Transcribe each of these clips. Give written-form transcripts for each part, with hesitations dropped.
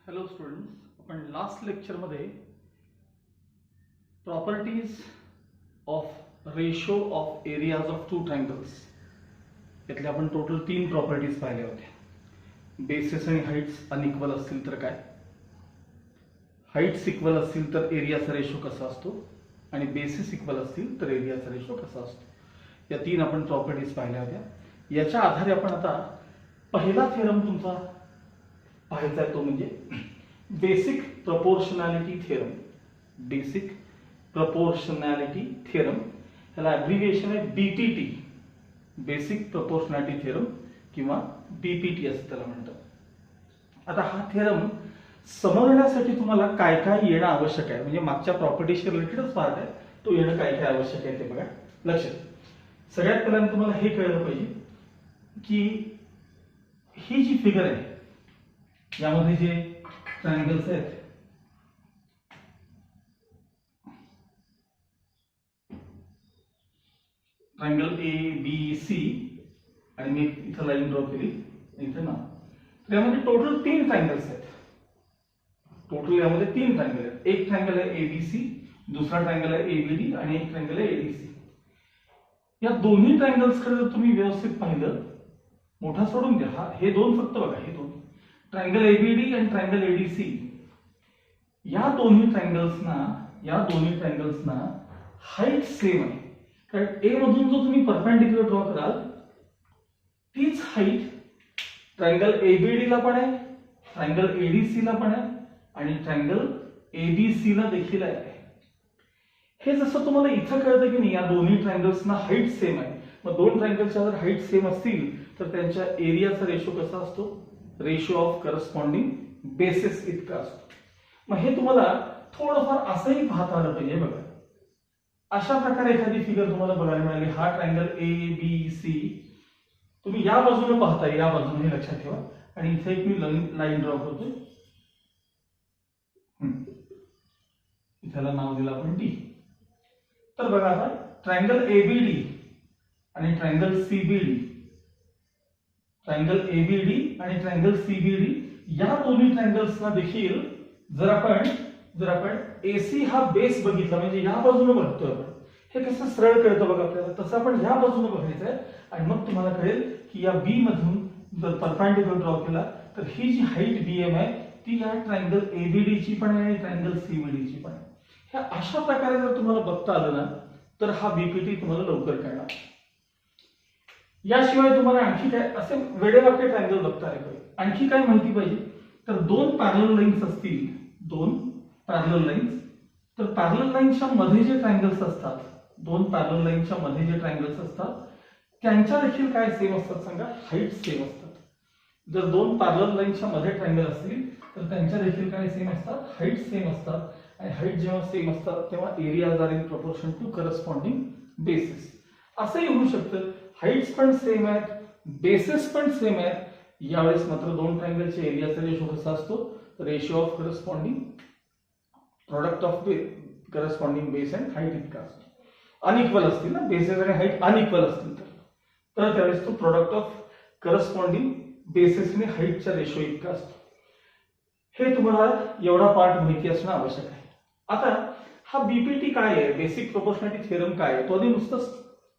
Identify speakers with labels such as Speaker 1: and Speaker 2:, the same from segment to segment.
Speaker 1: Hello students, आपण last लेक्चरमध्ये properties of ratio of areas of two triangles यातल्या आपण टोटल 3 प्रॉपर्टीज पाहिल्या होत्या. बेसेस आणि हाईट्स अनइक्वल असतील तर काय, हाईट्स इक्वल असतील तर एरियाचा रेशो कसा असतो आणि बेसिस इक्वल असतील तर एरियाचा रेशो कसा असतो. या 3 आपण प्रॉपर्टीज पाहिल्या होत्या. याच्या आधारे आपण आता पहिला थेरम तुमचा पाहायचा आहे, तो म्हणजे basic proportionality theorem. Basic proportionality theorem, ह्याला ॲब्रिव्हिएशन आहे BPT, बेसिक प्रपोर्शनॅलिटी थेरम किंवा BPT असं त्याला म्हणतात. आता हा थेरम समजण्यासाठी तुम्हाला काय काय येणं आवश्यक आहे, म्हणजे मागच्या प्रॉपर्टीशी रिलेटेडच पार्ट आहे, तो येणं काय काय आवश्यक आहे ते बघा. लक्षात, सगळ्यात पहिल्यांदा तुम्हाला हे कळलं पाहिजे की ही जी फिगर आहे यामध्ये जे ट्रायंगल्स आहेत ट्रायंगल ABC आणि मी इथं लाईन ड्रॉ केली इथं ना, त्यामध्ये टोटल 3 ट्रायंगल्स आहेत. टोटल यामध्ये 3 ट्रायंगल आहेत. एक ट्रायंगल आहे ABC, दुसरा ट्रायंगल आहे ABD आणि एक ट्रायंगल आहे ADC. या दोन्ही ट्रायंगल्स कडे जर तुम्ही व्यवस्थित पाहिलं, मोठा सोडून द्या, हे दोन फक्त बघा, हे दोन ट्रायंगल ABD आणि ट्रायंगल ADC, या दोन्ही ट्रायंगल्सना हाईट सेम आहे. कारण ए मधून जो तुम्ही परपेंडिक्युलर ड्रॉ कराल तीच हाईट ट्रायंगल ABD ला पण आहे, ट्रायंगल ADC ला पण आहे आणि ट्रायंगल ABC ला देखील आहे. हे जसं तुम्हाला इथं कळतं की नाही, या दोन्ही ट्रायंगल्सना हाईट सेम आहे. मग दोन ट्रायंगल्सच्या जर हाईट सेम असतील तर त्यांच्या एरियाचा रेशो कसा असतो, रेशो ऑफ करस्पॉन्डिंग बेसिस इतका असतो. मग हे तुम्हाला थोडंफार असंही पाहता आलं पाहिजे. बघा, अशा प्रकारे एखादी फिगर तुम्हाला बघायला मिळाली, हा ट्रायंगल ABC तुम्ही या बाजूने पाहताय, या बाजूने लक्षात ठेवा, आणि इथे एक मी लाईन ड्रॉ करतोय, इथला नाव दिलं आपण D. तर बघा, आता ट्रायंगल ABD आणि ट्रायंगल CBD, ट्रायंगल ABD आणि ट्रायंगल CBD या दोन्ही ट्रायंगल्सना देखील जर आपण AC हा बेस बघितला, म्हणजे या बाजूने बघतोय आपण, हे कसं सरळ कळतं बघा आपल्याला, तसं आपण या बाजूने बघायचं आहे. आणि मग तुम्हाला कळेल की या B मधून जर परपेंडिक्युलर ड्रॉ केला तर ही जी हाईट BM आहे ती या ट्रायंगल ABD ची पण आहे आणि ट्रायंगल CBD ची पण आहे. ह्या अशा प्रकारे जर तुम्हाला बघता आलं ना तर हा BPT तुम्हाला लवकर कळणार. याशिवाय तुम्हाला आणखी काय असे वेडेवाकडे ट्रायंगल बघता आले पाहिजे, आणखी काय माहिती पाहिजे, तर 2 पॅरलल लाईन्स असतील, 2 पॅरलल लाईन्स, तर पॅरलल लाईन्सच्या मध्ये जे ट्रायंगल्स असतात, 2 पॅरलल लाईन्सच्या मध्ये जे ट्रायंगल्स असतात त्यांच्या देखील काय सेम असतात सांगा, हाईट सेम असतात. जर 2 पॅरलल लाईन्सच्या मध्ये ट्रायंगल असतील तर त्यांच्या देखील काय सेम असतात, हाईट सेम असतात. आणि हाईट जेव्हा सेम असतात तेव्हा areas are in proportion to corresponding bases. असंही होऊ शकतं, हाईट्स पण सेम आहेत, बेसिस पण सेम आहेत, यावेळेस मात्र 2 ट्रायंगलच्या एरियाचा रेशो कसा असतो, ratio of corresponding product of corresponding base and height इतका असतो. अनइक्वल असतील ना, बेसिस आणि हाईट अनइक्वल असतील तर त्यावेळेस तो प्रोडक्ट ऑफ करस्पॉन्डिंग बेसिस आणि हाईटच्या रेशो इतका असतो. हे तुम्हाला एवढा पार्ट माहिती असणं आवश्यक आहे. आता हा BPT काय आहे, बेसिक प्रपोर्शनॅलिटी थेरम काय आहे, तो आधी नुसतंच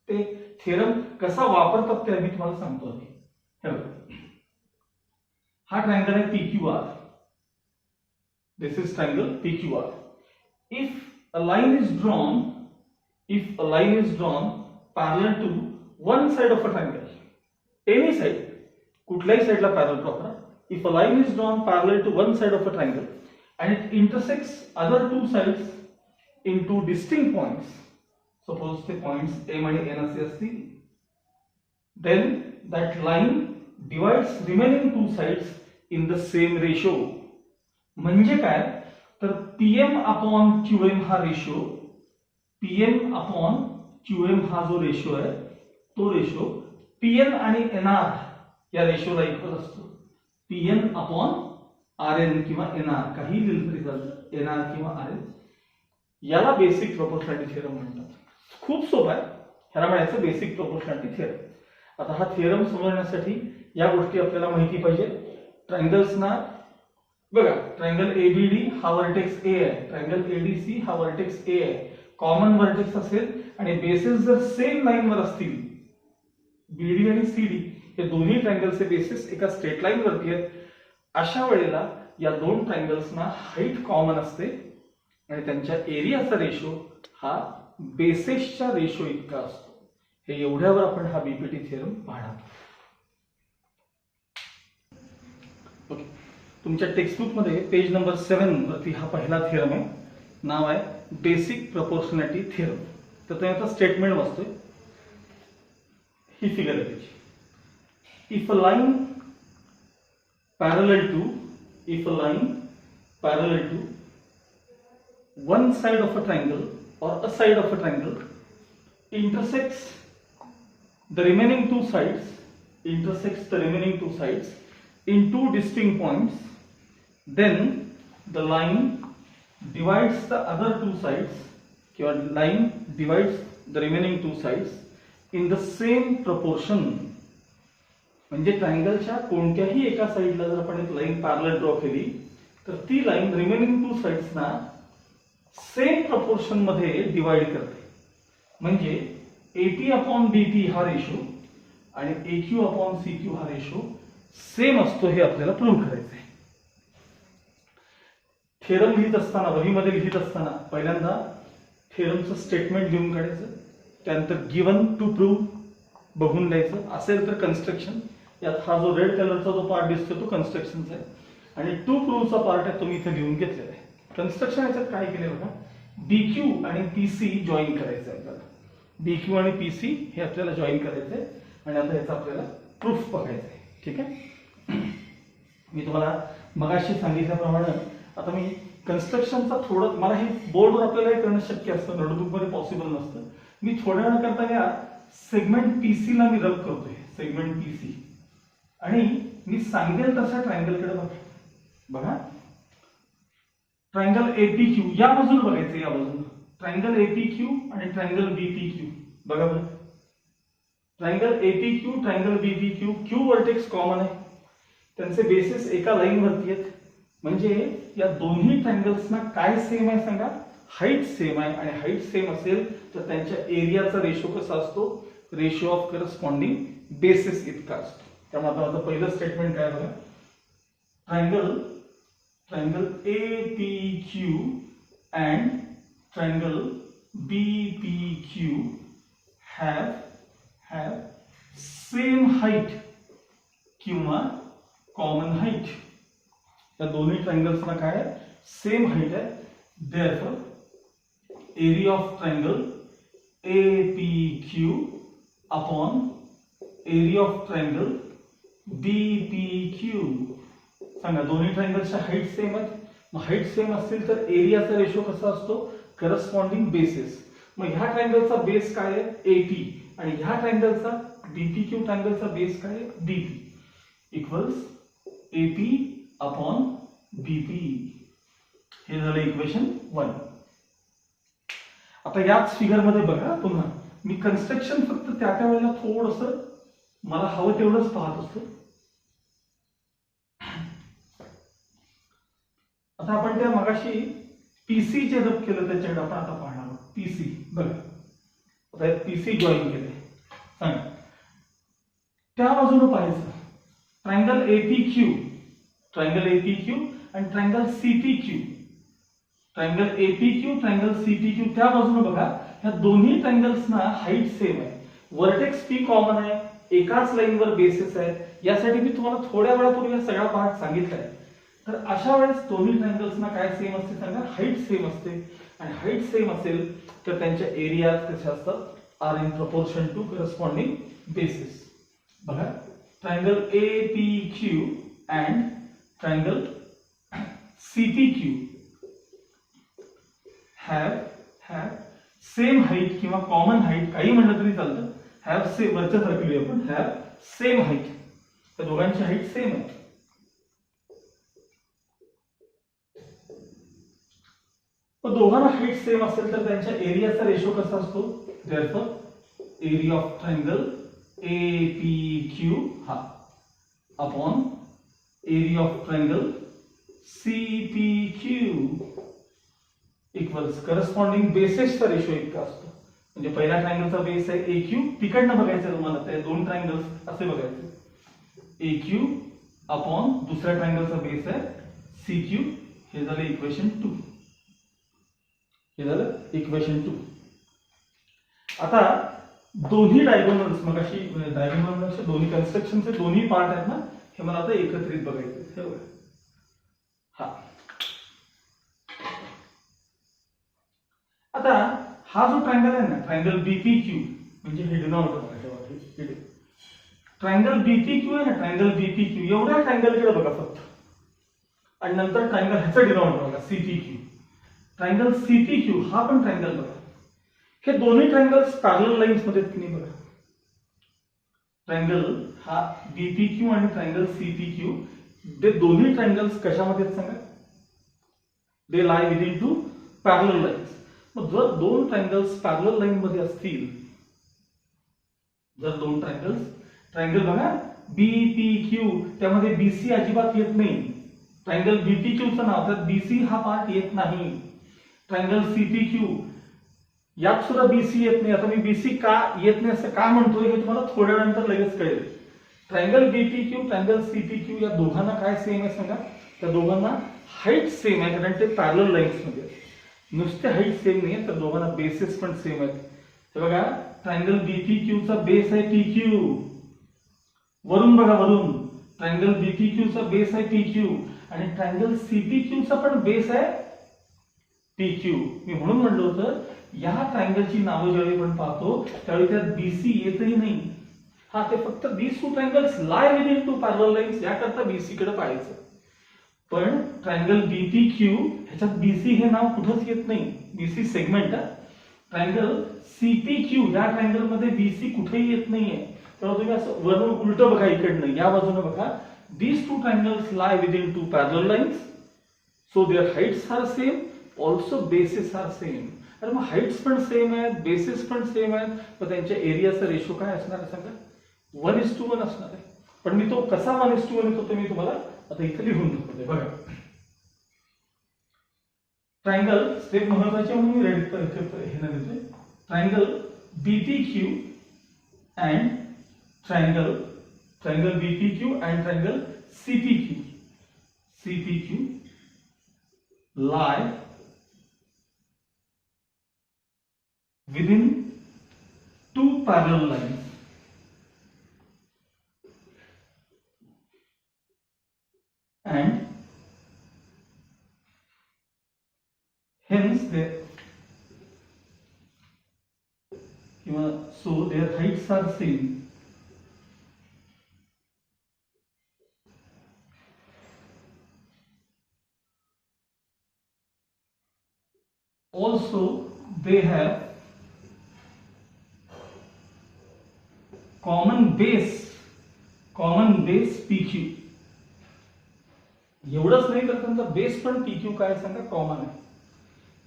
Speaker 1: ते थेरम कसा वापरतात ते मी तुम्हाला सांगतो आधी. हे बघा, हा ट्रायंगल आहे PQR, this is triangle PQR. If a line is drawn parallel to one side of a triangle, any side, कुठल्याही साइडला पॅरलल ड्रॉ करा. If a line is drawn parallel to one side of a triangle and it intersects other two sides in two distinct points, suppose the points M and N असे असतील, then that line divides remaining two sides in the same ratio. म्हणजे काय, तर PM upon QM हा ratio, PM upon QM हा जो ratio आहे तो रेशो PN आणि NR या रेशोला इक्वल असतो. PN अपॉन RN किंवा NR, काही लिहिलं तरी चालतं, NR किंवा RN. याला बेसिक प्रपोर्शनॅलिटी थेरम म्हणतात. खूप सोपं आहे, ह्याला म्हणायचं बेसिक प्रपोर्शनॅलिटी थेरम. आता हा थेरम समजण्यासाठी या गोष्टी आपल्याला माहिती पाहिजे. ट्रायंगल्सना बघा ट्रायंगल एबीडी हा व्हर्टेक्स ए आहे, ट्रायंगल एडीसी हा व्हर्टेक्स ए आहे, कॉमन व्हर्टेक्स असेल आणि बेसेस जर सेम लाईन वर असतील, बीडी आणि सीडी हे दोन्ही ट्रायंगलचे बेसिस एका स्ट्रेट लाईन वरती आहेत, अशा वेळेला या दोन ट्रायंगल्सना हाईट कॉमन असते आणि त्यांच्या एरियाचा रेशो हा बेसेसच्या रेशो इतका असतो. हे एवढ्यावर आपण हा बीपीटी थिअरम पाहणार. ओके, तुमच्या टेक्स्टबुक मध्ये पेज नंबर 7 वरती हा पहिला थिअरम आहे, नाव आहे बेसिक प्रपोर्शनॅलिटी थिअरम. तर तुम्ही आता स्टेटमेंट वाचतोय, ही फिगर आहे त्याची. If a line parallel to if a line parallel to one side of a triangle or a side of a triangle intersects the remaining two sides in two distinct points, then the line divides the other two sides, your line divides the remaining two sides in the same proportion. म्हणजे ट्रायंगलच्या कोणत्याही एका साइडला जर आपण एक line parallel draw केली तर ती लाईन रिमेनिंग टू साइड्सना सेम प्रपोर्शन मध्ये डिवाइड करते. म्हणजे एपी अपॉन बीपी हा रेशो आणि एक्यू अपॉन सीक्यू हा रेशो सेम असतो, हे आपल्याला प्रूव्ह करायचं आहे. थेरम लिहित असताना, वहीमध्ये लिहित असताना पहिल्यांदा थेरमचं स्टेटमेंट लिहून काढायचं, त्यानंतर गिवन टू प्रूव्ह बघून द्यायचं, असेल तर कन्स्ट्रक्शन. यात हा जो रेड कलरचा जो पार्ट दिसतो तो कन्स्ट्रक्शनचा आहे आणि टू प्रूव्हचा पार्ट आहे तो मी इथे लिहून घेतलेला आहे. कन्स्ट्रक्शन याच्यात काय केले बघा, बीक्यू आणि पीसी जॉईन करायचं आहे आपल्याला. बीक्यू आणि पीसी हे आपल्याला जॉईन करायचं आहे आणि आता याचा आपल्याला प्रूफ बघायचं आहे. ठीक आहे, मी तुम्हाला मगाशी सांगितल्याप्रमाणे आता मी कन्स्ट्रक्शनचा थोडं, मला हे बोर्डवर आपल्याला हे करणं शक्य असतं, नोटबुकमध्ये पॉसिबल नसतं. मी थोड्या वेळाकरता या सेगमेंट पीसी ला मी रब करतोय, सेगमेंट पीसी, आणि मी सांगेल तसा ट्रायंगलकडे बघा. ट्रायंगल एपीक्यू या बाजूला बघायचं, या बाजूला ट्रायंगल एपीक्यू आणि ट्रायंगल बीपीक्यू बघा बरं. Triangle एपीक्यू triangle BPQ, Q vertex common आहे, त्यांचे बेसिस एका लाईन वरती आहेत. म्हणजे या दोन्ही ट्रायंगल्सना काय सेम आहे सांगा, हाईट सेम आहे. आणि हाईट सेम असेल तर त्यांच्या एरियाचा रेशो कसा असतो, रेशो ऑफ करस्पॉन्डिंग बेसिस इतका असतो. त्यामुळे आता माझं पहिलं स्टेटमेंट काय बघा, triangle APQ and triangle BPQ have same height किंवा कॉमन हाईट. या दोन्ही ट्रायंगल्सना काय आहे, सेम हाईट आहे. Therefore area of triangle APQ upon area of triangle BPQ. सांगा, दोन्ही ट्रायंगलच्या हाईट सेम आहेत. मग हाईट सेम असतील तर एरियाचा रेशो कसा असतो, करस्पॉन्डिंग बेसिस. मग ह्या ट्रायंगलचा बेस काय आहे, AP, आणि ह्या ट्रायंगलचा BPQ ट्रायंगलचा बेस काय आहे, BP, equals AP upon BP. हे झालं इक्वेशन 1. आता याच फिगर मध्ये बघा, पुन्हा मी कन्स्ट्रक्शन फक्त त्या वेळेला थोडंसं मला हवं तेवढंच पाहत असतो. आता आपण त्या मगाशी पीसी चे रब केलं त्याच्याकडे आपण आता पाहणार आहोत. पीसी बघा, आता पीसी जॉईन केले, सांगा त्या बाजूने पाहायचं ट्रायंगल एपीक्यू आणि triangle CPQ. Triangle एपीक्यू triangle CPQ त्या बाजूने बघा, ह्या दोन्ही ट्रायंगल्सना हाईट सेम आहे, व्हर्टेक्स पी कॉमन आहे, एकाच लाईनवर बेसिस आहे. यासाठी मी तुम्हाला थोड्या वेळापूर्वी सगळा पार्ट सांगितलाय. तर अशा वेळेस दोन्ही ट्रायंगल्सना काय सेम असते सांगा, हाईट सेम असते. आणि हाईट सेम असेल तर त्यांच्या एरिया कशा असतात, are in proportion to corresponding bases. बघा, triangle APQ and triangle CPQ have same height किंवा कॉमन हाईट, काही म्हणलं तरी चालतं. हॅव सेम, वरच्या सारखी आपण हॅव सेम हाईट, तर दोघांची हाईट सेम आहे. दोघांना हाईट सेम असेल तर त्यांच्या एरियाचा रेशो कसा असतो, therefore area of triangle APQ हा upon area of triangle CPQ equals corresponding बेसेसचा रेशो इतका असतो. म्हणजे पहिल्या ट्रायंगलचा बेस आहे AQ, तिकडनं बघायचं तुम्हाला ते दोन ट्रायंगल्स असे बघायचे. AQ अपॉन दुसऱ्या ट्रायंगलचा बेस आहे CQ. हे झालं इक्वेशन 2. आता दोन्ही डायगोनल्स मग अशी डायगोनल दोन्ही कन्स्ट्रक्शनचे दोन्ही पार्ट आहेत ना, हे मला आता एकत्रित बघायचे. हे बघा, हा आता हा जो ट्रायंगल आहे ना, ट्रायंगल BPQ, म्हणजे हे डिनॉमिनेटर ट्रायंगल BPQ आहे ना, ट्रायंगल BPQ एवढ्या ट्रायंगलकडे बघा फक्त, आणि नंतर ट्रायंगल ह्याचं डिनॉमिनेटर बघा CPQ. ट्रायंगल CPQ हा पण ट्रायंगल बघा. हे दोन्ही ट्रायंगल्स पॅरलल लाईन्स मध्ये की नाही बघा. ट्रायंगल हा BPQ आणि ट्रायंगल CPQ ते दोन्ही ट्रायंगल्स कशामध्ये आहेत सांगा? दे लाय विदिन टू पॅरलल लाईन्स. मग जर दोन ट्रायंगल्स पॅरलल लाईन मध्ये असतील, जर दोन ट्रायंगल बघा BPQ, त्यामध्ये BC अजिबात येत नाही. ट्रायंगल BPQचं नाव, तर BC हा पार्ट येत नाही. ट्रायंगल CPQ यात सुद्धा BC येत नाही. आता मी BC का येत नाही असं का म्हणतोय हे तुम्हाला थोड्या नंतर लगेच कळेल. ट्रायंगल BPQ, ट्रायंगल CPQ या दोघांना काय सेम आहे सांगा? त्या दोघांना हाईट सेम आहे, कारण ते पॅरलल लाईन्स मध्ये. नुसते हाईट सेम नाही तर दोघांना बेसेस पण सेम आहेत. हे बघा, ट्रायंगल BPQ चा बेस आहे PQ. वरून बघा, वरून ट्रायंगल BPQ चा बेस आहे PQ, आणि ट्रायंगल CPQ चा पण बेस आहे PQ. मी म्हणून म्हणलं होतं या ट्रायंगलची नावं ज्यावेळी आपण पाहतो त्यावेळी त्यात BC येतही नाही. हा, ते फक्त these two triangles lie within two parallel lines याकरता BC कडे पाहायचं. पण ट्रायंगल BPQ ह्याच्यात BC हे नाव कुठंच येत नाही. BC segment. ट्रायंगल CPQ या ट्रायंगल मध्ये BC कुठेही येत नाहीये. तेव्हा तुम्ही असं वरून उलट बघा, इकडनं या बाजूने बघा. these two triangles lie within two parallel lines, so their heights are same, also bases are same. तर मग हाईट्स पण सेम आहेत, बेसिस पण सेम आहेत, पण त्यांच्या एरियाचा रेशो काय असणार आहे सांगा? 1:1 असणार आहे. पण मी तो कसा 1:1 येतो ते मी तुम्हाला आता इथे लिहून दाखवते. बघा, ट्रायंगल स्टेप महत्वाचे म्हणून मी रेड हे ना देतोय. Triangle BPQ and triangle BPQ and triangle CPQ lie within two parallel lines, and hence their heights are same. Also they have common base PQ. एवढंच नाही तर त्यांचा बेस पण PQ काय सांगा? कॉमन आहे.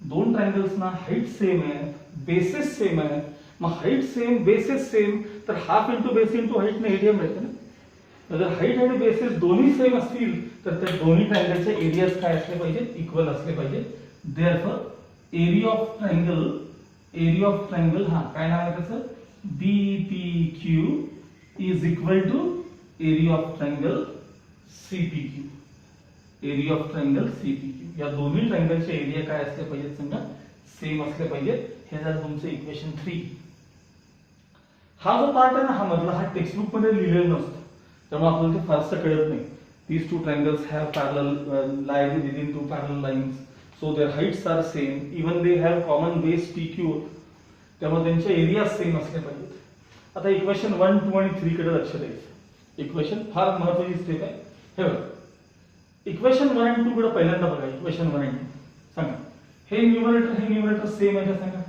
Speaker 1: दोन ट्रायंगल्स ना हाईट सेम आहे, बेसेस सेम आहे. मग हाईट सेम, बेसेस सेम, तर half into base into height ने एरिया मिळते ना. जर हाईट आणि बेसेस दोन्ही सेम असतील तर त्या दोन्ही ट्रायंगलचे एरियाज काय असले पाहिजेत? इक्वल असले पाहिजेत. देअरफॉर एरिया ऑफ ट्रायंगल हा काय नाव आहे त्याचं? BPQ is equal to area of triangle CPQ. या दोन्ही ट्रायंगलचे एरिया काय असले पाहिजेत सांगा? सेम असले पाहिजेत. हे झालं तुमचं इक्वेशन 3. हा जो पार्ट आहे ना, हा मधला, हा टेक्स्टबुक मध्ये लिहिलेला नसतो, त्यामुळे आपल्याला ते फारसं कळत नाही. These two triangles have lie within two parallel lines, so their heights are same, even they have common base PQ. त्यामुळे त्यांचे एरिया सेम असले पाहिजेत. आता इक्वेशन 1, 2 आणि 3 कडे लक्ष द्यायचं. इक्वेशन फार महत्त्वाची स्टेप आहे. हे बघा, इक्वेशन 1 आणि 2 कडे पहिल्यांदा बघा. इक्वेशन 1 आणि 2 सांगा, हे न्यूमरेटर सेम आहे का सांगा?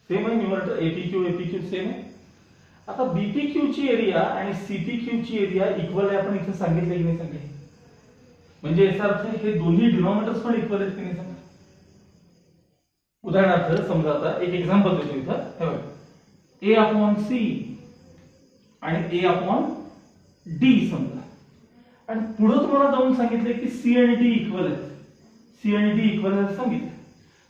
Speaker 1: सेम आहे. न्यूमरेटर APQ सेम आहे. आता BPQ ची एरिया आणि CPQ ची एरिया इक्वल आहे, आपण इथे सांगितलं की नाही सांगितलं? म्हणजे याचा अर्थ हे दोन्ही डिनॉमिनेटर्स पण इक्वल आहेत की नाही सांगा? उदाहरणार्थ समजा आता एक एक्झाम्पल देतो इथं. हे बघा, A/C आणि A/D समजा. आणि पुढे तुम्हाला जाऊन सांगितले की सी आणि डी इक्वल आहेत, सी आणि डी इक्वल आहेत सांगितलं,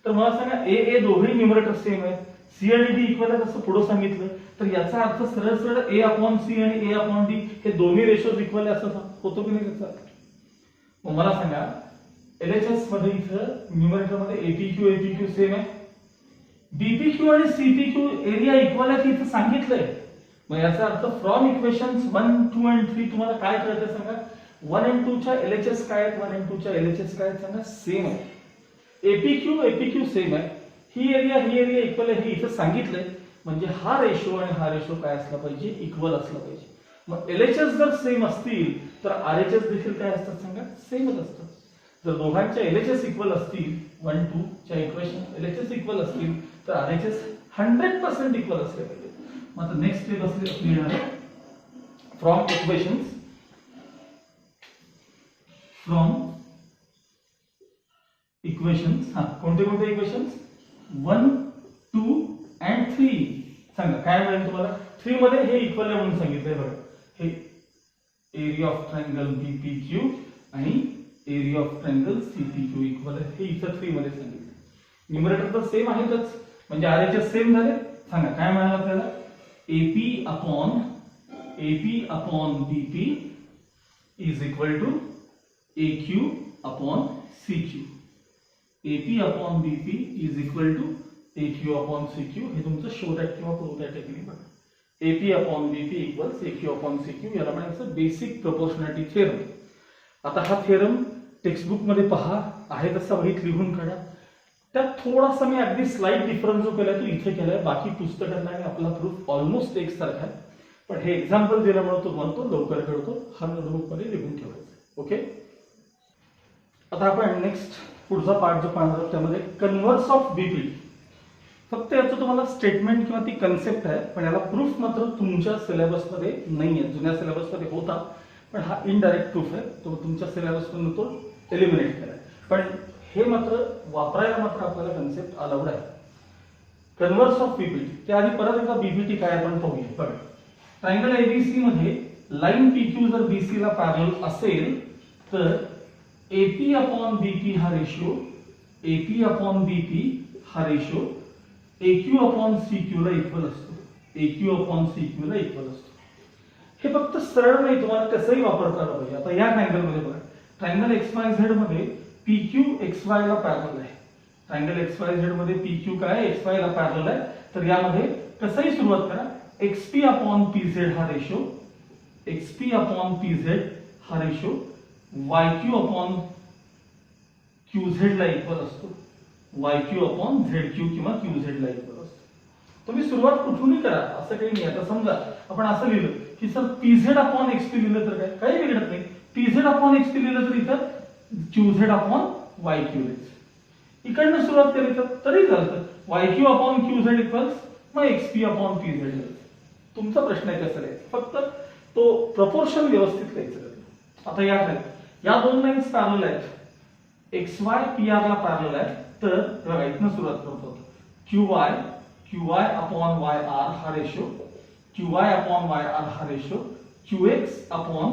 Speaker 1: तर मला सांगा ए ए दोघे न्यूमरेटर सेम आहेत, सी आणि डी इक्वल आहेत असं पुढे सांगितलं, तर याचा अर्थ सरळ सरळ ए अपॉन सी आणि ए अपॉन डी हे दोन्ही रेशोज इक्वल आहे असं होतो की नाही त्याचा? मग मला सांगा एलएचएस मध्ये इथं न्यूमरेटर मध्ये एपीक्यू सेम आहे, बीपीक्यू आणि सीपीक्यू एरिया इक्वल आहे इथं सांगितलंय, मग याचा अर्थ फ्रॉम इक्वेशन्स 1, 2 आणि 3 तुम्हाला काय कळतं सांगा? 1 आणि 2 च्या एलएचएस काय आहेत, 1 आणि 2 च्या एलएचएस काय आहेत सांगा? सेम आहे. एपीक्यू सेम आहे, ही एरिया इक्वल आहे हे इथं सांगितलंय, म्हणजे हा रेशो आणि हा रेशो काय असला पाहिजे? इक्वल असला पाहिजे. मग एलएचएस जर सेम असतील तर आरएचएस देखील काय असतात सांगा? सेमच असतात. जर दोघांच्या एलएचएस इक्वल असतील, 1, 2 च्या इक्वेशन एलएचएस इक्वल असतील तर आरएचएस 100% इक्वल असले पाहिजे. मग आता नेक्स्ट स्टेप असली येणार फ्रॉम इक्वेशन्स, हा कोणते कोणते इक्वेशन्स? 1, 2 and 3 सांगा काय मिळेल तुम्हाला? 3 मध्ये हे इक्वल आहे म्हणून सांगितलंय बघा, हे एरिया ऑफ ट्रायंगल बीपीक्यू आणि area of triangle CPQ equal आहे, हे इथं 3 मध्ये सांगितलं. न्यूमरेटर तर सेम आहेतच, म्हणजे आरएचएस सेम झाले. सांगा काय मिळालं आपल्याला? AP upon BP is equal to AQ upon CQ. AP upon BP is equal to AQ upon CQ. हे तुमचं शो दॅट किंवा प्रूव्ह दॅट टेक्निक बघा. AP upon BP equals AQ upon CQ, याला म्हणायचं बेसिक प्रोपोर्शनॅलिटी थेरम. आता हा theorem textbook मध्ये पहा, आहे तसा वहीत लिहून काढा. त्यात थोडासा मी अगदी स्लाइट डिफरन्स जो केलाय तो इथे केलाय, बाकी पुस्तकांना आणि आपला प्रूफ ऑलमोस्ट एकसारखा आहे, पण हे एक्झाम्पल दिल्यामुळे तो म्हणतो लवकर कळतो, हा नोटबुक मध्ये लिहून ठेवायचा. ओके, आता आपण नेक्स्ट पुढचा पार्ट जो पाहणार आहोत त्यामध्ये कन्व्हर्स ऑफ बीपी. फक्त याचं तुम्हाला स्टेटमेंट किंवा ती कन्सेप्ट आहे, पण याला प्रूफ मात्र तुमच्या सिलेबस मध्ये नाहीये. जुन्या सिलेबस मध्ये होता, पण हा इनडायरेक्ट प्रूफ आहे, तो तुमच्या सिलेबस मधून तो एलिमिनेट केलाय, पण हे मात्र वापरायला मात्र आपल्याला कन्सेप्ट अलाउड आहे. कन्व्हर्स ऑफ बीपीटी, त्याआधी परत एकदा बीपीटी काय आपण पाहूया. बघा, ट्रायंगल एबीसी मध्ये लाईन पीक्यू जर बीसी ला पॅरलल असेल तर एपी अपॉन बीपी हा रेशो, एपी अपॉन बीपी हा रेशो AQ अपॉन CQ ला इक्वल असतो, AQ अपॉन CQ ला इक्वल असतो. हे फक्त सरळ नाही, तुम्हाला कसंही वापरता आलं पाहिजे. आता या ट्रायंगल मध्ये बघा, ट्रायंगल XYZ मध्ये PQ XY ला पॅरलल आहे. ट्रायंगल XYZ मध्ये PQ काय XY ला पॅरलल आहे, तर यामध्ये कसंही सुरुवात करा, XP अपॉन PZ हा रेशो, XP अपॉन PZ हा रेशो YQ अपॉन QZ ला इक्वल असतो, YQ अपॉन ZQ किंवा QZ ला इक्वल असतो. तुम्ही सुरुवात कुठूनही करा, असं काही नाही. आता समजा आपण असं लिहिलं की सर PZ अपॉन XP लिहिलं तर काय काही बिघडत नाही. PZ अपॉन XP लिहिलं तर इथं QZ अपॉन YQ लिहायचं. इकडनं सुरुवात केली तर तरी चालतं, YQ अपॉन QZ इक्वल्स मग XP अपॉन PZ लिहायचं. तुमचा प्रश्न आहे कसं लिहायचं, फक्त तो प्रपोर्शन व्यवस्थित लिहायचं. आता या दोन लाईन्स पॅरलल आहेत, XY PR ला पॅरलल आहे, तर बघा इथनं सुरुवात करतो. QY अपॉन YR हा रेशो, QY अपॉन YR हा रेशो QX अपॉन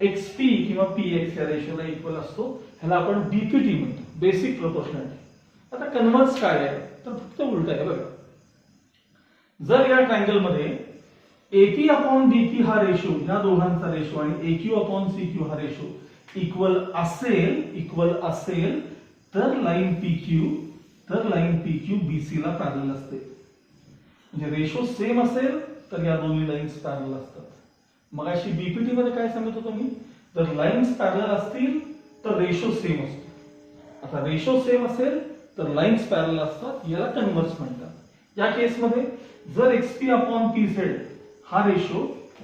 Speaker 1: XP किंवा PX या रेशोला इक्वल असतो. ह्याला आपण BPT म्हणतो, बेसिक प्रोपोर्शनॅलिटी. आता कन्व्हर्स काय आहे, तर फक्त उलट आहे बघा. जर या ट्रायंगल मध्ये AP अपॉन BP हा रेशो, या दोघांचा रेशो आणि AQ अपॉन CQ हा रेशो इक्वल असेल तर लाईन PQ BC ला पॅरलल असते. म्हणजे रेशो सेम असेल तर या दोन्ही लाईन्स पॅरलल असतात. मग अशी बीपीटी मध्ये काय सांगत होतो मी, जर लाईन्स पॅरलल असतील तर रेशो सेम असतो. आता रेशो सेम असेल तर लाईन्स पॅरलल असतात, याला कन्व्हर्स म्हणतात. या केस मध्ये जर XP अपॉन PZ हा रेशो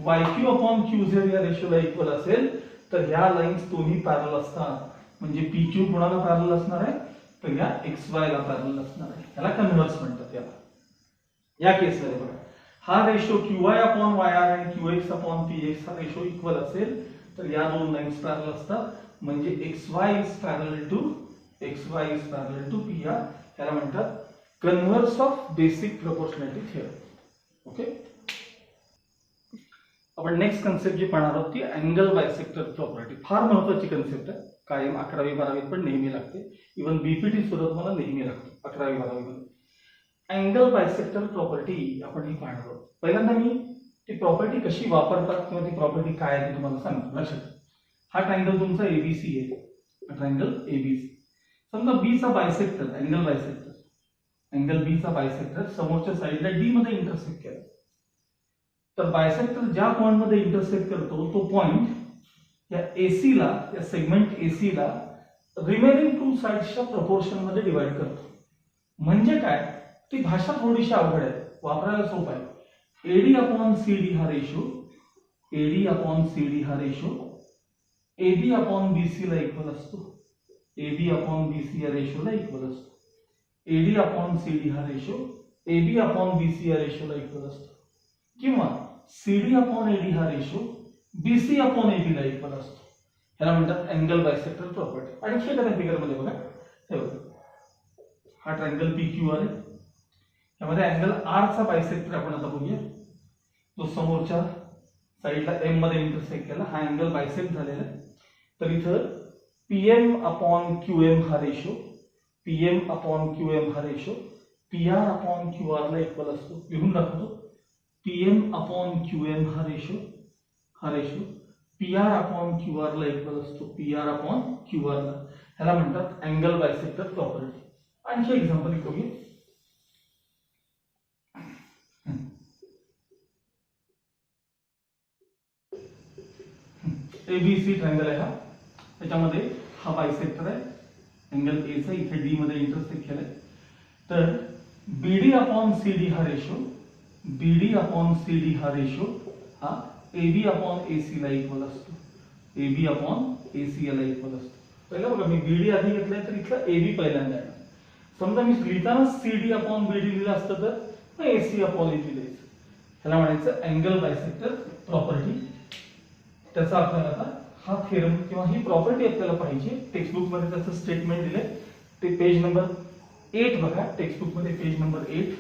Speaker 1: YQ अपॉन QZ या रेशोला इक्वल असेल तर ह्या लाईन्स दोन्ही पॅरलल असतात. म्हणजे PQ कोणाला पॅरलल असणार आहे, तर या XY ला पॅरलल असणार आहे, याला कन्व्हर्स म्हणतात. या केसमध्ये बघा, हा रेशो QY अपॉन YR आणि QX अपॉन PX हा रेशो इक्वल असेल तर या दोन लाईन्स पॅरलल असतात. म्हणजे XY is parallel to PR, याला म्हणतात converse of basic proportionality theorem. Okay, आपण नेक्स्ट कन्सेप्ट जी पाहणार आहोत ती अँगल बायसेक्टर प्रॉपर्टी. फार महत्वाची कन्सेप्ट आहे. कायम 11वी 12वीत पण नेहमी लागते. इव्हन बीपीटी सुद्धा तुम्हाला नेहमी लागतो 11वी 12वीमध्ये. अँगल बायसेक्टर प्रॉपर्टी आपण ही पाहणार आहोत. पहिल्यांदा मी ती प्रॉपर्टी कशी वापरतात किंवा ती प्रॉपर्टी काय आहे ते तुम्हाला सांगतो. लक्षात, हा ट्रायंगल तुमचा एबीसी आहे. हा ट्रायंगल एबीसी. समजा बी चा बायसेक्टर, अँगल बायसेक्टर, अँगल बी चा बायसेक्टर समोरच्या साईडला डी मध्ये इंटरसेक्ट केला. तर बायसेक्टर ज्या पॉइंट मध्ये इंटरसेक्ट करतो तो पॉइंट या एसी ला, या सेगमेंट एसी ला रिमेनिंग टू साइड्सच्या प्रपोर्शन मध्ये डिवाइड करतो. म्हणजे काय, ती भाषा थोडीशी अवघड आहे, वापरायला सोपं आहे. एडी अपॉन सीडी हा रेशो, एडी अपॉन सीडी हा रेशो एबी अपॉन बीसी ला इक्वल असतो. एबी अपॉन बीसी या रेशोला इक्वल असतो. एडी अपॉन सीडी हा रेशो एबी अपॉन बीसी या रेशोला इक्वल असतो. किंवा सीडी अपॉन एडी हा रेशो बीसी अपॉन एबी ला इक्वल असतो. ह्याला म्हणतात अँगल बायसेक्टर प्रॉपर्टी. आणखी एखाद्या फिगर मध्ये बघा, हे बघा, हा ट्रायंगल पी क्यू आहे. यामध्ये अँगल आर चा बायसेक्टर आपण आता बघूया. जो समोरच्या साईडला एम मध्ये इंटरसेक्ट केला, हा अँगल बायसेक्ट झालेला आहे. तर इथं पीएम अपॉन क्यूएम हा रेशो, पीएम अपॉन क्यूएम हा रेशो पीआर अपॉन क्यूआर ला इक्वल असतो. लिहून दाखवतो. पीएम अपॉन क्यूएम हा रेशो पीआर अपॉन क्यूआर ला इक्वल असतो. पीआर अपॉन क्यूआर ला, ह्याला म्हणतात अँगल बायसेक्टर प्रॉपर्टी. आणखी एक्झाम्पल बघूया. एबीसी ट्रायंगल आहे हा. त्याच्यामध्ये हा बायसेक्टर आहे अँगल ए चा, इथे डी मध्ये इंटरसेक्ट केलाय. तर बीडी अपॉन सीडी हा रेशो, बीडी अपॉन सीडी हा रेशो हा एबी अपॉन एसी ला इक्वल असतो. एबी अपॉन एसी ला इक्वल असतो. पहिलं बघा, मी बीडी आधी घेतलाय तर इथलं एबी पहिल्यांदा आहे. समजा मी लिहिताना सीडी अपॉन बीडी लिहिलं असतं तर एसी अपॉन एबी लिहायचं. ह्याला म्हणायचं अँगल बायसेक्टर प्रॉपर्टी. त्याचा आपल्याला आता हा थेरम किंवा ही प्रॉपर्टी आपल्याला पाहिजे. टेक्स्टबुक मध्ये त्याचं स्टेटमेंट दिलंय, ते पेज नंबर 8 बघा. टेक्स्टबुक मध्ये पेज नंबर 8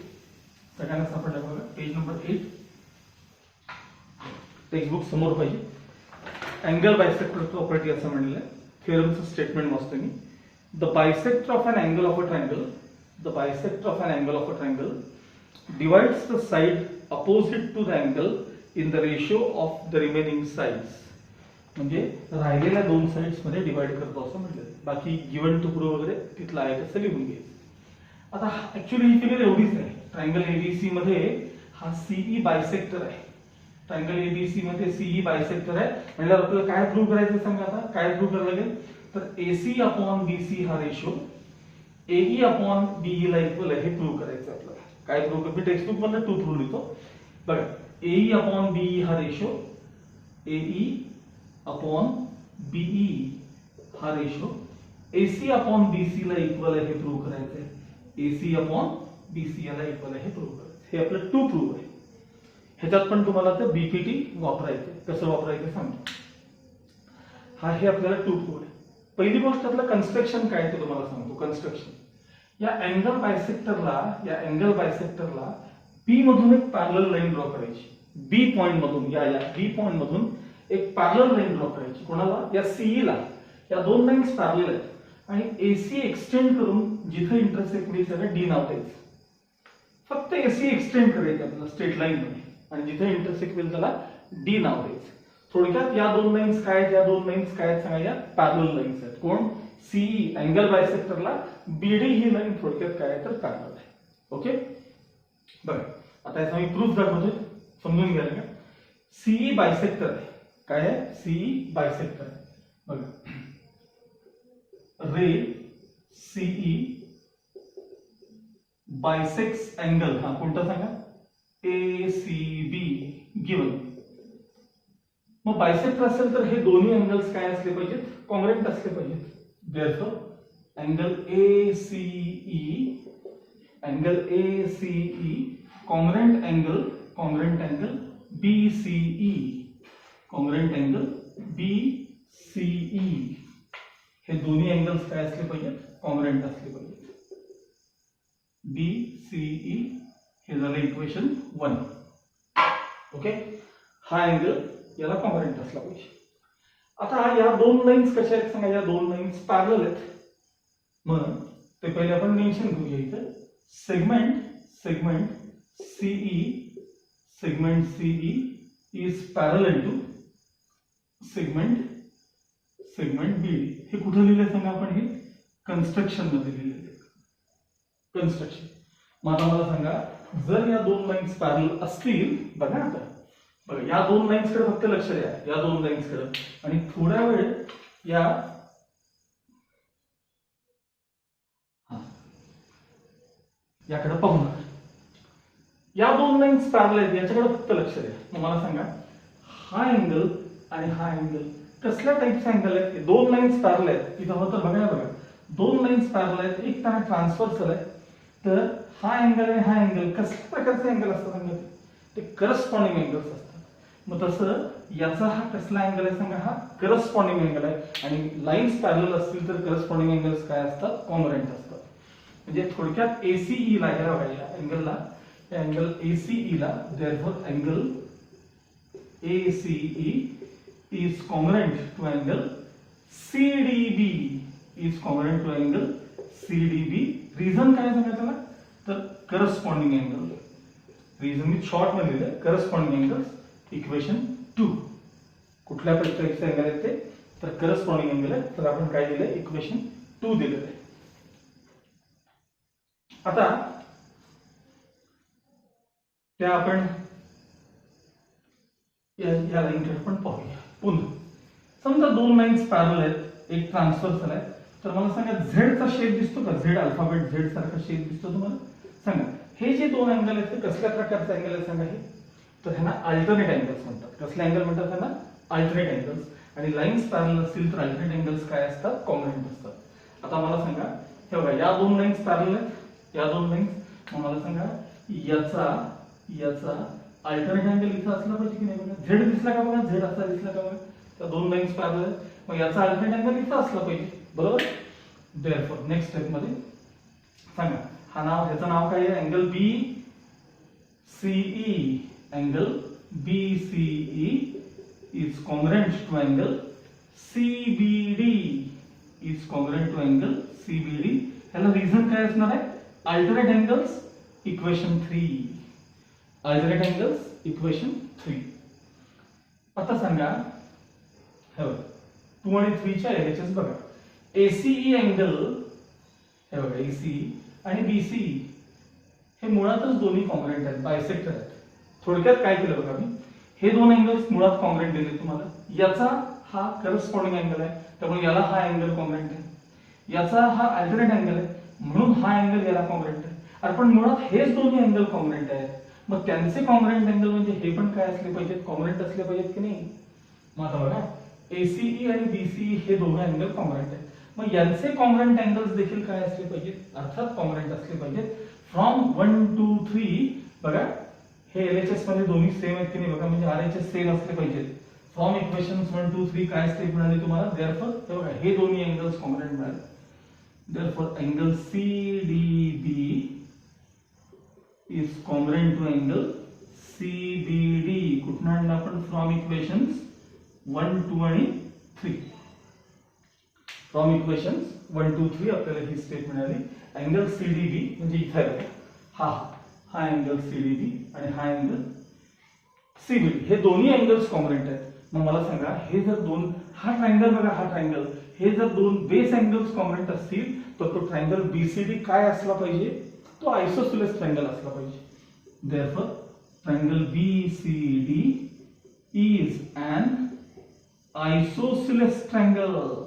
Speaker 1: सगळ्यांना सापडलं बघा. पेज नंबर 8 टेक्स्टबुक समोर पाहिजे. अँगल बायसेक्टर प्रॉपर्टी असं म्हणलेलं आहे. थेरमचं स्टेटमेंट वाचतो मी. The bisector of an angle of a triangle, the bisector of an angle of a triangle divides the side opposite to the angle in the ratio of the remaining sides. म्हणजे राहिलेल्या दोन sides मध्ये divide करतो असं म्हटलं. बाकी given to prove वगैरे तिथलं आहे तसं लिहून घ्यायचं. आता ऍक्च्युअली ही फिगर एवढीच आहे. ट्रायंगल एबीसी मध्ये हा सीई बायसेक्टर आहे. ट्रायंगल एबीसी मध्ये सीई बायसेक्टर आहे म्हणजे आपल्याला काय प्रूव्ह करायचं सांगा. आता काय प्रूव्ह करायला लागेल, तर एसी अपॉन बीसी हा रेशो एई अपॉन बीई ला इक्वल आहे हे प्रूव्ह करायचं आपल्याला. काय प्रूव्ह करतो, टेक्स्टबुक मध्ये टू प्रूव्ह लिहितो बघा. एई अपॉन बीई हा रेशो एई अपॉन बीई हा रेशो एसी अपॉन बीसी ला इक्वल आहे हे प्रूव्ह करायचं आहे. एसी अपॉन बीसी ला इक्वल आहे हे प्रूव्ह करायचं. हे आपलं टू प्रूव्ह आहे. ह्याच्यात पण तुम्हाला ते बीपीटी वापरायचं. कसं वापरायचं सांगतो. हा हे आपल्याला टू प्रूव्ह आहे. पहिली गोष्ट आपलं कन्स्ट्रक्शन काय ते तुम्हाला सांगतो. कन्स्ट्रक्शन, या अँगल बायसेक्टरला बी मधून एक पॅरलल लाईन ड्रॉ करायची. बी पॉइंट मधून, या बी पॉइंट मधून एक पॅरलल लाईन ड्रॉ करायची. कोणाला, या सीई ला. या दोन लाईन्स पॅरलल आहेत आणि एसी एक्सटेंड करून जिथे इंटरसेक्ट होईल त्याला डी नाव द्यायचं. फक्त एसी एक्सटेंड करायचं आपल्याला स्ट्रेट लाईन मध्ये आणि जिथे इंटरसेक्ट होईल त्याला डी नाव द्यायचं. थोडक्यात या दोन लाईन्स काय आहेत, या दोन लाईन्स काय आहेत सांगा. या पॅरलल लाईन्स आहेत. कोण, सीई अँगल बायसेक्टरला बीडी ही लाईन थोडक्यात काय आहे तर पॅरलल आहे. ओके बघा, आता याचा मी प्रूफ दाखवतोय, समजून घ्या का. सीई बायसेक्टर आहे. काय आहे, सीई बायसेक्टर आहे. बघा, रे सीई बायसेक्स अँगल, हा कोणता सांगा, ए सी बी गिवन. मग बायसेक्टर असेल तर हे दोन्ही अँगल्स काय असले पाहिजेत, कॉन्ग्रुएंट असले पाहिजेत. therefore angle ACE congruent angle BCE हे दोन्ही अँगल्स काय असले पाहिजेत, कॉन्ग्रुएंट असले पाहिजेत. BCE हे झालं इक्वेशन 1. ओके, हा अँगल याला कॉन्ग्रुएंट असला पाहिजे. आता या दोन लाईन्स कशा आहेत सांगा, या दोन लाईन्स पॅरलल आहेत. मग ते पहिले आपण मेन्शन करूया इथं. Segment CE is parallel to segment BD. हे कुठे लिहिलंय सांगा आपण, हे कन्स्ट्रक्शन मध्ये लिहिलेलं आहे. कन्स्ट्रक्शन. मग आता मला सांगा, जर या दोन लाईन्स पॅरलल असतील, बघा आता बघा या दोन लाईन्स कडे फक्त लक्ष द्या, या दोन लाईन्स कडे, आणि थोड्या वेळ याकडे पाहू नका. या दोन लाईन्स पॅरलल आहेत याच्याकडे फक्त लक्ष द्या. मग मला सांगा, हा अँगल आणि हा अँगल कसल्या टाईपचा अँगल आहे? दोन लाईन्स पॅरलल आहेत इथं होतं बघा, दोन लाईन्स पॅरलल आहेत, एक त्यांना ट्रान्सफर्सल आहे. तर हा अँगल आणि हा अँगल कसल्या प्रकारचे अँगल असतात सांगा, ते करस्पॉन्डिंग अँगल्स असतात. मग तसं याचा हा कसला अँगल आहे सांगा, हा करस्पॉन्डिंग अँगल आहे. आणि लाईन्स पॅरलल असतील तर करस्पॉन्डिंग अँगल्स काय असतात? कॉन्ग्रुएंट असतात. म्हणजे थोडक्यात ACE ला या अँगलला, या अँगल ACE ला, therefore angle ACE is congruent to angle CDB is congruent to angle CDB. Reason काय सांगा त्याला, तर करस्पॉन्डिंग अँगल. रिझन मी शॉर्ट मध्ये लिहिलं, करस्पॉन्डिंग अँगल्स. इक्वेशन 2 कुठल्या टाईपचे अँगल आहेत ते, तर करस्पॉन्डिंग अँगल आहे. तर आपण काय दिलंय, इक्वेशन 2 दिलेलं आहे. आता त्या आपण या लाईनकडे पण पाहूया पुन्हा. समजा दोन लाईन्स पॅरलल आहेत, एक ट्रान्सफर्सल आहे. तर मला सांगा, झेड चा शेप दिसतो का? झेड अल्फाबेट झेड सारखा शेप दिसतो तुम्हाला? सांगा, हे जे दोन अँगल आहेत ते कसल्या प्रकारचे अँगल आहेत सांगा हे? तर ह्यांना अल्टरनेट अँगल्स म्हणतात. कसले अँगल म्हणतात त्यांना? Alternate angles. आणि लाईन्स पॅरलल असतील तर अल्टरनेट अँगल्स काय असतात? कॉन्ग्रुएंट असतात. आता मला सांगा, हे बघा या दोन लाईन्स पॅरलल आहेत, या दोन लाईन्स. मग मला सांगा, याचा अल्टरनेट अँगल इथं असला पाहिजे की नाही? बघा झेड दिसला का? बघा झेड असा दिसला का? बघा त्या दोन लाईन्स पॅरलल आहेत, मग याचा अल्टरनेट अँगल इथं असला पाहिजे, बरोबर? देअरफॉर नेक्स्ट स्टेप मध्ये सांगा, ह्याचं नाव काय आहे? Angle BCE. Angle BCE is congruent to angle CBD is congruent to angle CBD. ह्याला रिझन काय असणार आहे? Alternate angles equation 3. Alternate angles equation 3. आता सांगा, हे बघा 2 आणि 3 च्या LHS बघा. ACE अँगल, हे बघा ACE आणि BCE हे मुळातच दोन्ही कॉन्ग्रुएंट आहेत, बायसेक्टर आहेत. थोडक्यात काय केलं बघा मी, हे दोन अँगल्स मुळात कॉन्ग्रुएंट दिले तुम्हाला. याचा हा करस्पॉन्डिंग अँगल आहे, त्यामुळे याला हा अँगल कॉन्ग्रुएंट आहे. याचा हा अल्टरनेट अँगल आहे, म्हणून हा अँगल याला कॉन्ग्रुएंट आहे. अरे पण मुळात हेच दोन्ही अँगल कॉन्ग्रुएंट आहेत. मग त्यांचे कॉन्ग्रुएंट अँगल म्हणजे हे पण काय असले पाहिजेत? कॉन्ग्रुएंट असले पाहिजेत की नाही? मग आता बघा, ACE आणि BCE हे दोघं अँगल कॉन्ग्रुएंट आहेत. मग यांचे कॉन्ग्रुएंट अँगल्स देखील काय असले पाहिजेत? अर्थात कॉन्ग्रुएंट असले पाहिजेत. फ्रॉम 1 2 3 बघा, हे LHS मध्ये दोन्ही सेम आहेत की नाही बघा, म्हणजे RHS सेम असले पाहिजेत. फ्रॉम इक्वेशन्स 1 2 3 काय स्टेप मिळाली तुम्हाला? देअरफॉर हे बघा, हे दोन्ही अँगल्स कॉन्ग्रुएंट मिळाले. Therefore angle CDB is congruent to angle CBD. कुठून आणलं आपण? फ्रॉम इक्वेशन्स 1 2 आणि 3. फ्रॉम इक्वेशन्स 1 2 3 आपल्याला ही स्टेप मिळाली. अँगल CDB म्हणजे इथे आहे हा अँगल CDB आणि हा अँगल CBD, हे दोन्ही अँगल्स कॉन्ग्रुएंट आहेत. मग मला सांगा, हे जर दोन, हा ट्रायंगल बघा, हा ट्रायंगल, हे जर दोन बेस अँगल्स कॉन्ग्रुएंट असतील तर तो ट्रायंगल BCD काय असला पाहिजे? तो आयसोसेलेस ट्रायंगल असला पाहिजे. Therefore triangle BCD is an isosceles triangle.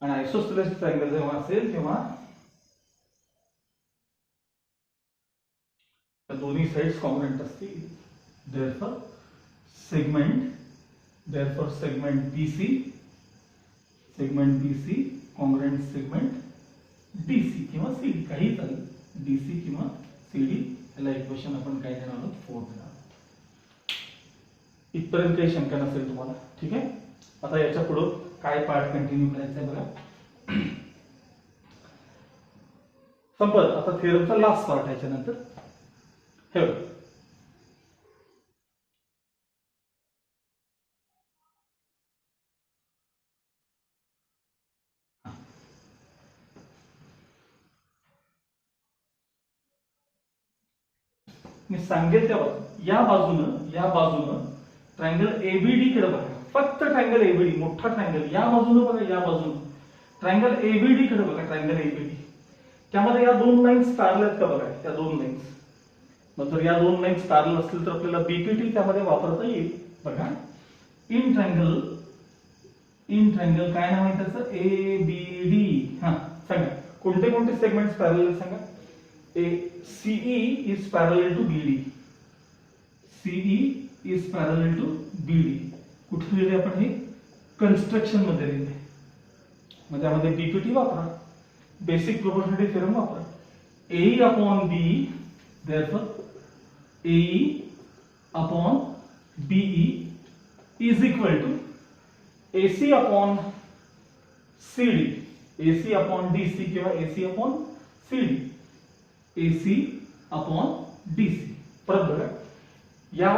Speaker 1: आणि आयसोसेलेस ट्रायंगल जेव्हा असेल तेव्हा दोन्ही साइड्स कॉन्ग्रुएंट असतील. Therefore segment BC congruent segment DC किंवा CD, काही चालेल, DC किंवा CD. याला इक्वेशन आपण काय देणार आहोत? 4 देणार आहोत. इथपर्यंत काही शंका नसेल तुम्हाला, ठीक आहे? आता याच्या पुढे काय पार्ट कंटिन्यू करायचा आहे बघा. संपत. आता थिअरमचा लास्ट पार्ट याच्यानंतर. हे मी सांगेल त्या या बाजूनं ट्रायंगल एबीडी कडे बघा, फक्त ट्रायंगल एबीडी, मोठा ट्रायंगल या बाजूनं बघा, या बाजूनं ट्रायंगल एबीडी कडे बघा, ट्रायंगल एबीडी त्यामध्ये या दोन लाईन्स पॅरलल आहेत का बघा, त्या दोन लाईन्स. मग जर या दोन लाईन्स पॅरलल असतील तर आपल्याला बीपीटी त्यामध्ये वापरता येईल. बघा इन ट्रायंगल काय नाव आहे त्याचं, एबीडी. हा सांगा कोणते कोणते सेगमेंट्स पॅरलल सांगा. CE is parallel to BD, CE is parallel to BD. कुठे लिहिले आपण हे, कन्स्ट्रक्शन मध्ये लिहिले. मग त्यामध्ये बीपीटी वापरा, बेसिक प्रोपोर्शनॅलिटी थेरम वापरा. AE upon BE, therefore AE upon BE is equal to AC upon CD, AC upon DC किंवा AC upon CD, AC upon DC. परत बघा या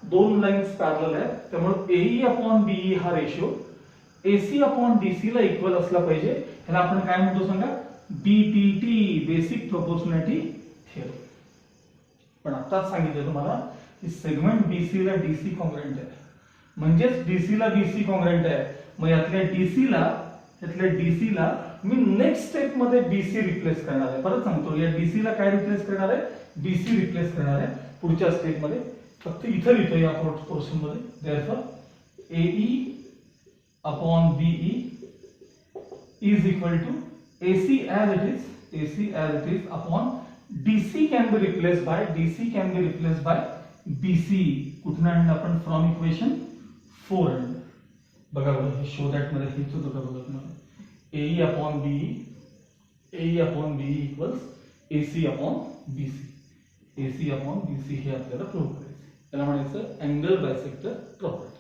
Speaker 1: दोन लाईन्स पॅरलल आहेत त्यामुळे AE अपॉन BE हा रेशो AC अपॉन DC ला equal असला पाहिजे. ह्याला आपण काय म्हणतो सांगा, BPT, बेसिक प्रोपोर्शनॅलिटी थिअरम. पण आताच सांगितलं तुम्हाला की सेगमेंट BC ला DC कॉन्ग्रॅन्ट आहे, म्हणजेच DC ला BC कॉन्ग्रॅन्ट आहे. मग यातल्या DC ला मी नेक्स्ट स्टेप मध्ये BC रिप्लेस करणार आहे. परत सांगतो, या DC ला काय रिप्लेस करणार आहे, BC रिप्लेस करणार आहे पुढच्या स्टेप मध्ये. फक्त इथं लिहितो या पोर्शन मध्ये, therefore AE upon BE is equal to AC as it is upon DC can be replaced by BC. कुठून आणलं आपण, फ्रॉम इक्वेशन 4 आणलं. बघा बघा हे शो दॅट मध्ये हेच होतं बघा तुम्हाला. AE upon BE equals AC upon BC. AC upon BC हे आपल्याला प्रूव्ह करायचं. त्याला म्हणायचं अँगल बायसेक्टर प्रॉपर्टी.